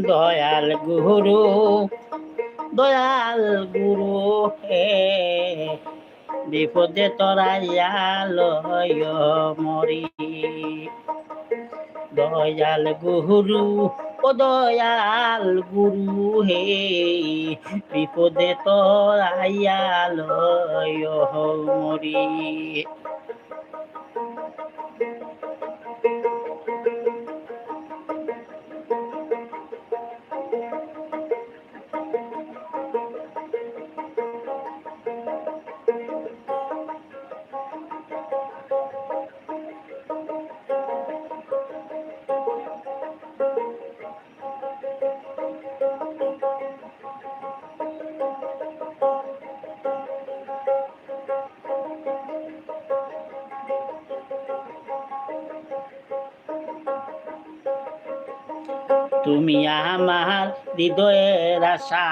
দয়াল গুরু দয়াল গুরু হে বিপদে তরাইয়া লয় মরি দয়াল গুরু ও দয়াল গুরু হে বিপদে তরাইয়া লয় মরি তুমি আমার হৃদয়ের আশা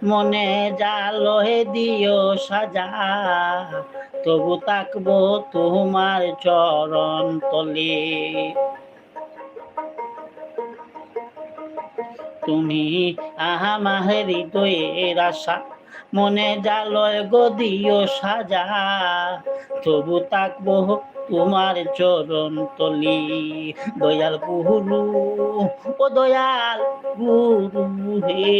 মনে জালহে দিও সাজা তবু তাকবো তোমার চরণ তলে তুমি আমার হৃদয়ের আশা মনে জালয় গো দিও সাজা তবু তাকবো তোমার চরণ তলি দয়াল গুরু ও দয়াল গুরু হে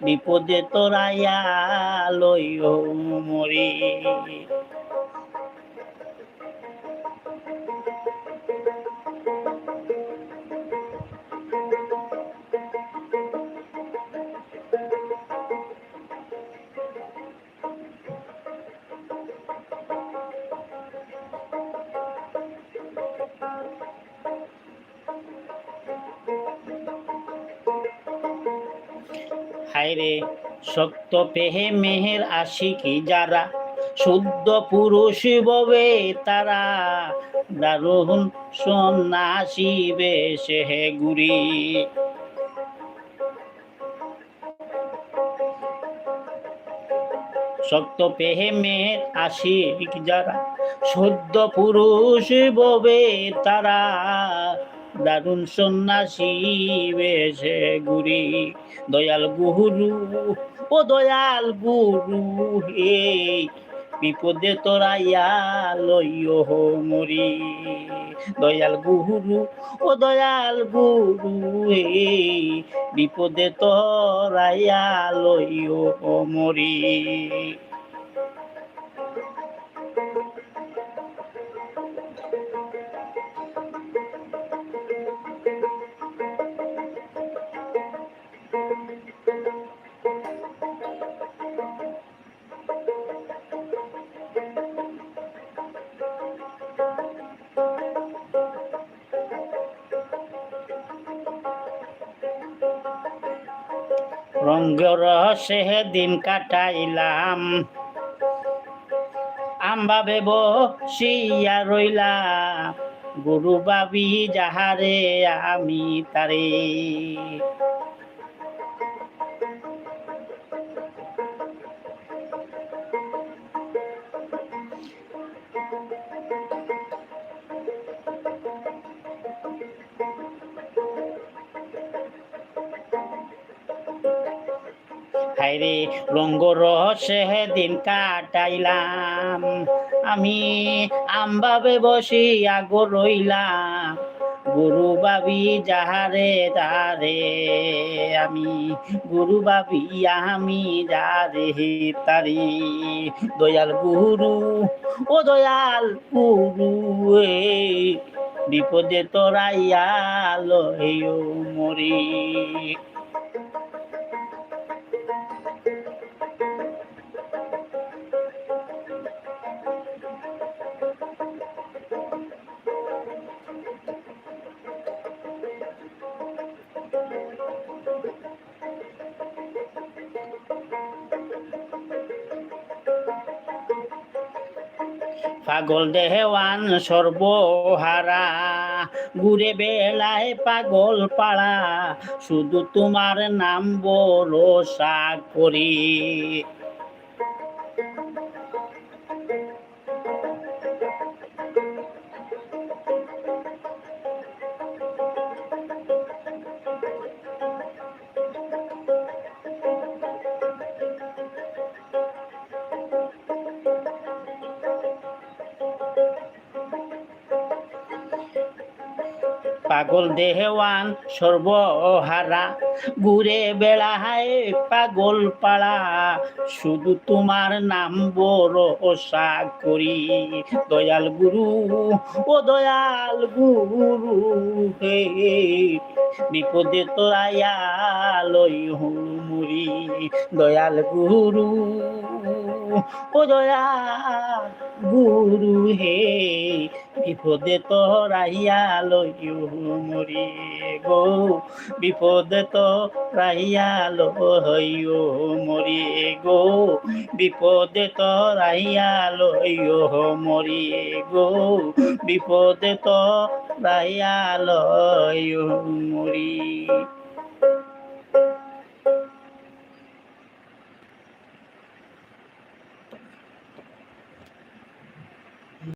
বিপদে তোরাইয়া লইও মরে হায়রে শক্ত পেহে মেহের আশিকি যারা শুদ্ধ পুরুষ ববে তারা দারুণ সন্ন্যাসী বেশে গুরি শক্ত পেহে মেহের আশিক যারা শুদ্ধ পুরুষ ববে তারা দারুণ সন্ন্যাসী বেশে গুরি দয়াল গুরু ও দয়াল গুরু হে বিপদে তোরাইয়া লইও মরি দয়াল গুরু ও দয়াল গুরু হে বিপদে তোরাইয়া লইও মরি রঙ্গর রহস্যে দিন কাটাইলাম আমভাবে বসিয়া রইলাম গুরু বাবি যাহারে আমি তারে হায়রে রঙ্গ রহস্যে দিন কাটাইলাম আমি আমভাবে বসিয়া গো রইলাম গুরু বাবি যাহারে তারে আমি গুরু বাবি আমি যারে তারি দয়াল গুরু ও দয়াল গুরু বিপদে তোরাইয়া লইও মরি পাগল দেওয়ান সর্বহারা ঘুরে বেলায় পাগল পাড়া শুধু তোমার নাম ভরসা করি পাগল দেহওয়ান সর্বহারা ঘুরে বেড়ায় পাগল পাড়া শুধু তোমার নাম ভরসা করি দয়াল গুরু ও দয়াল গুরু হে বিপদে তোরাইয়া লই হুমুরি দয়াল গুরু ও দয়াল গুরু হে বিপদে তোরাইয়া লইও মরি গো বিপদে তোরাইয়া লইও মরি গো বিপদে তোরাইয়া লইও মরি গো বিপদে তোরাইয়া লইও